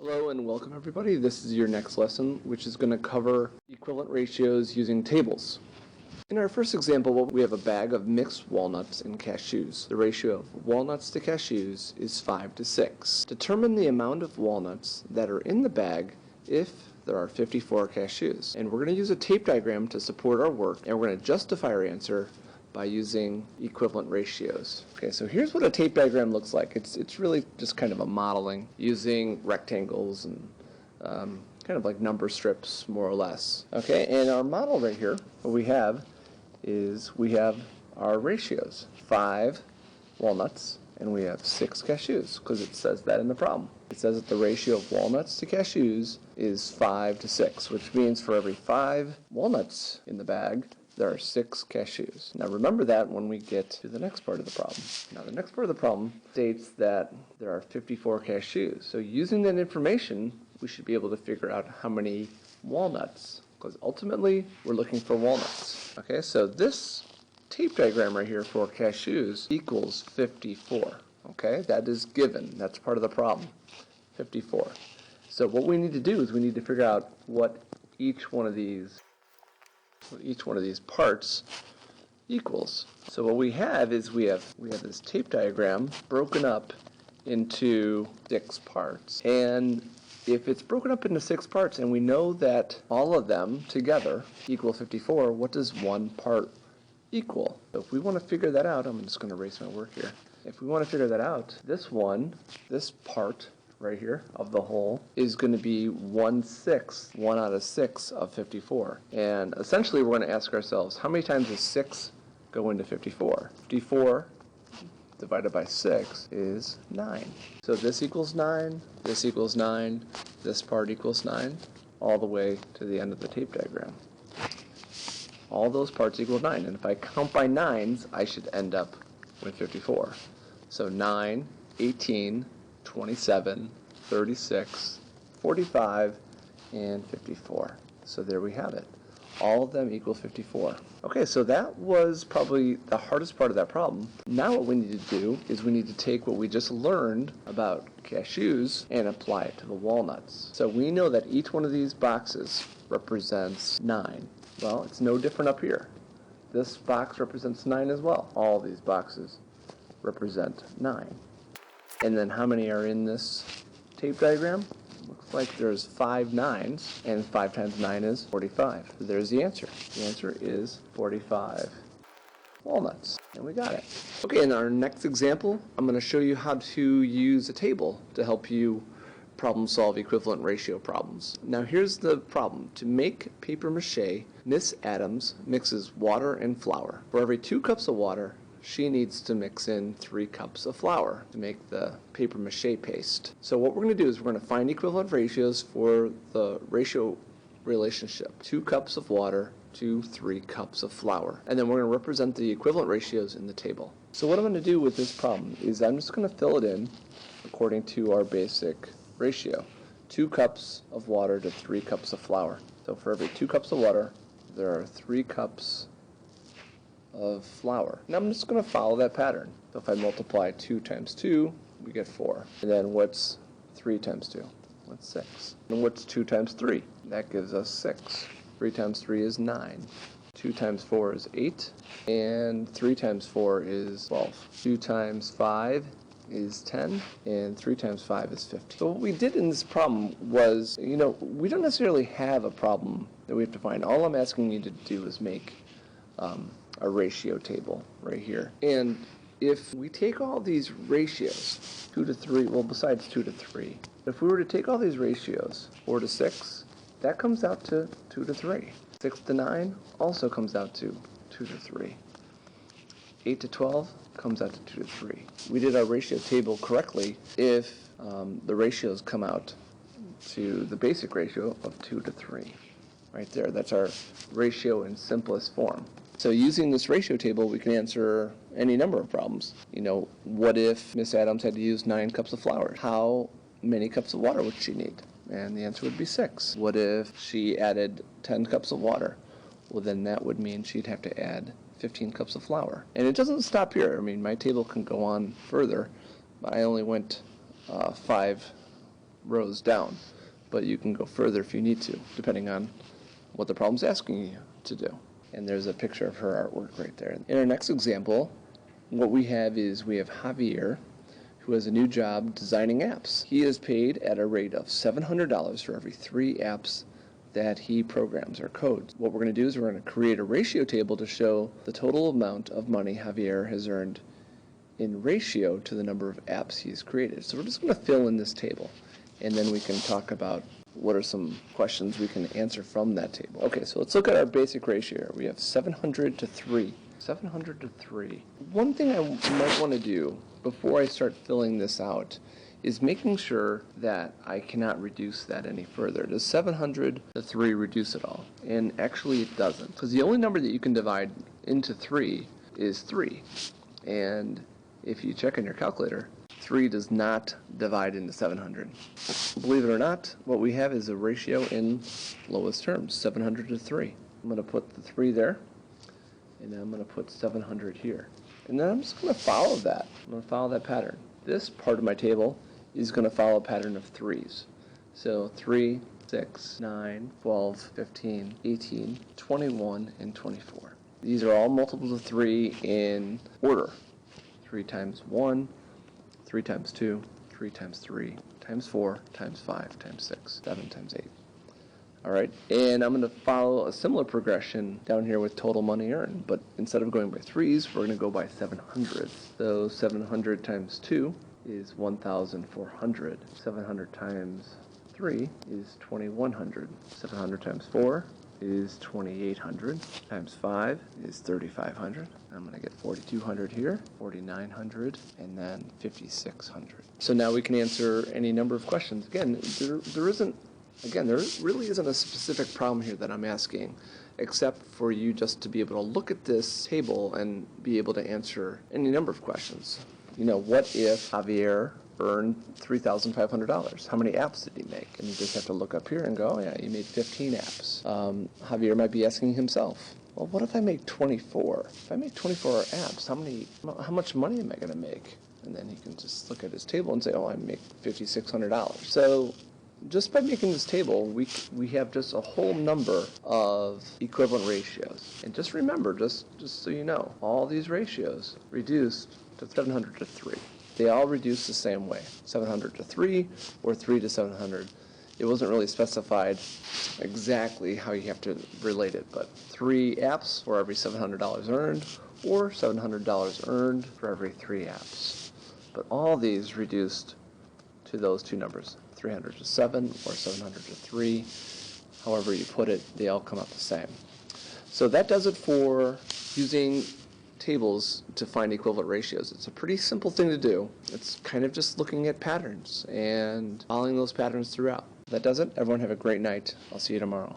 Hello and welcome everybody. This is your next lesson, which is going to cover equivalent ratios using tables. In our first example, we have a bag of mixed walnuts and cashews. The ratio of walnuts to cashews is 5 to 6. Determine the amount of walnuts that are in the bag if there are 54 cashews. And we're going to use a tape diagram to support our work, and we're going to justify our answer by using equivalent ratios. Okay, so here's what a tape diagram looks like. It's really just kind of a modeling using rectangles and kind of like number strips, more or less. Okay, and our model right here, what we have is we have our ratios. 5 walnuts and we have 6 cashews, because it says that in the problem. It says that the ratio of walnuts to cashews is 5 to 6, which means for every 5 walnuts in the bag, there are 6 cashews. Now remember that when we get to the next part of the problem. Now the next part of the problem states that there are 54 cashews. So using that information, we should be able to figure out how many walnuts, because ultimately we're looking for walnuts. Okay, so this tape diagram right here for cashews equals 54. Okay, that is given. That's part of the problem. 54. So what we need to do is we need to figure out what each one of these parts equals. So what we have is we have this tape diagram broken up into 6 parts. And if it's broken up into 6 parts and we know that all of them together equal 54, what does one part equal? So if we want to figure that out, I'm just going to erase my work here. If we want to figure that out, this part right here of the whole is going to be 1/6, 1 out of 6 of 54. And essentially we're going to ask ourselves, how many times does 6 go into 54? 54 divided by 6 is 9. So this equals 9, this equals 9, this part equals 9, all the way to the end of the tape diagram. All those parts equal 9, and if I count by 9s, I should end up with 54. So 9, 18, 27, 36, 45, and 54. So there we have it. All of them equal 54. Okay, so that was probably the hardest part of that problem. Now what we need to do is we need to take what we just learned about cashews and apply it to the walnuts. So we know that each one of these boxes represents 9. Well, it's no different up here. This box represents 9 as well. All these boxes represent 9. And then how many are in this tape diagram? Looks like there's 5 9s, and 5 times 9 is 45. So there's the answer. The answer is 45 walnuts. And we got it. Okay, in our next example, I'm going to show you how to use a table to help you problem solve equivalent ratio problems. Now here's the problem. To make paper mache, Miss Adams mixes water and flour. For every 2 cups of water, she needs to mix in 3 cups of flour to make the paper mache paste. So what we're going to do is we're going to find equivalent ratios for the ratio relationship. 2 cups of water to 3 cups of flour. And then we're going to represent the equivalent ratios in the table. So what I'm going to do with this problem is I'm just going to fill it in according to our basic ratio. 2 cups of water to 3 cups of flour. So for every 2 cups of water, there are 3 cups of flour. Now I'm just going to follow that pattern. So if I multiply 2 times 2, we get 4. And then what's 3 times 2? What's 6? And what's 2 times 3? That gives us 6. 3 times 3 is 9. 2 times 4 is 8. And 3 times 4 is 12. 2 times 5 is 10, and 3 times 5 is 15. So what we did in this problem was, we don't necessarily have a problem that we have to find. All I'm asking you to do is make a ratio table right here. And if we take all these ratios, 2 to 3, well, besides 2 to 3, if we were to take all these ratios, 4 to 6, that comes out to 2 to 3. 6 to 9 also comes out to 2 to 3. 8 to 12 comes out to 2 to 3. We did our ratio table correctly if the ratios come out to the basic ratio of 2 to 3. Right there, that's our ratio in simplest form. So using this ratio table, we can answer any number of problems. What if Miss Adams had to use 9 cups of flour? How many cups of water would she need? And the answer would be 6. What if she added 10 cups of water? Well, then that would mean she'd have to add 15 cups of flour. And it doesn't stop here. I mean, my table can go on further, but I only went 5 rows down, but you can go further if you need to, depending on what the problem's asking you to do. And there's a picture of her artwork right there. In our next example, what we have Javier, who has a new job designing apps. He is paid at a rate of $700 for every 3 apps that he programs or codes. What we're going to do is we're going to create a ratio table to show the total amount of money Javier has earned in ratio to the number of apps he's created. So we're just going to fill in this table, and then we can talk about what are some questions we can answer from that table. Okay, so let's look at our basic ratio here. We have 700 to 3. 700 to 3. One thing I might want to do before I start filling this out is making sure that I cannot reduce that any further. Does 700 to 3 reduce at all? And actually it doesn't, because the only number that you can divide into 3 is 3. And if you check on your calculator, 3 does not divide into 700. Believe it or not, what we have is a ratio in lowest terms, 700 to 3. I'm going to put the 3 there, and then I'm going to put 700 here. And then I'm just going to follow that. I'm going to follow that pattern. This part of my table is going to follow a pattern of 3s. So 3, 6, 9, 12, 15, 18, 21, and 24. These are all multiples of 3 in order. 3 times 1, 3 times 2, 3 times 3, times 4, times 5, times 6, 7 times 8. All right, and I'm going to follow a similar progression down here with total money earned, but instead of going by 3s, we're going to go by 700. So 700 times 2 is 1,400. 700 times 3 is 2,100. 700 times 4 is 2,800. Times 5 is 3,500. I'm going to get 4,200 here, 4,900, and then 5,600. So now we can answer any number of questions. Again, there really isn't a specific problem here that I'm asking, except for you just to be able to look at this table and be able to answer any number of questions. You know, what if Javier earned $3,500? How many apps did he make? And you just have to look up here and go, oh yeah, he made 15 apps. Javier might be asking himself, well, what if I make 24? If I make 24 apps, how much money am I going to make? And then he can just look at his table and say, oh, I make $5,600. So just by making this table, we have just a whole number of equivalent ratios. And just remember, just so you know, all these ratios reduced to 700 to 3. They all reduce the same way, 700 to 3 or 3 to 700. It wasn't really specified exactly how you have to relate it, but 3 apps for every $700 earned, or $700 earned for every 3 apps. But all these reduced to those 2 numbers, 300 to 7 or 700 to 3. However you put it, they all come out the same. So that does it for using tables to find equivalent ratios. It's a pretty simple thing to do. It's kind of just looking at patterns and following those patterns throughout. That does it. Everyone have a great night. I'll see you tomorrow.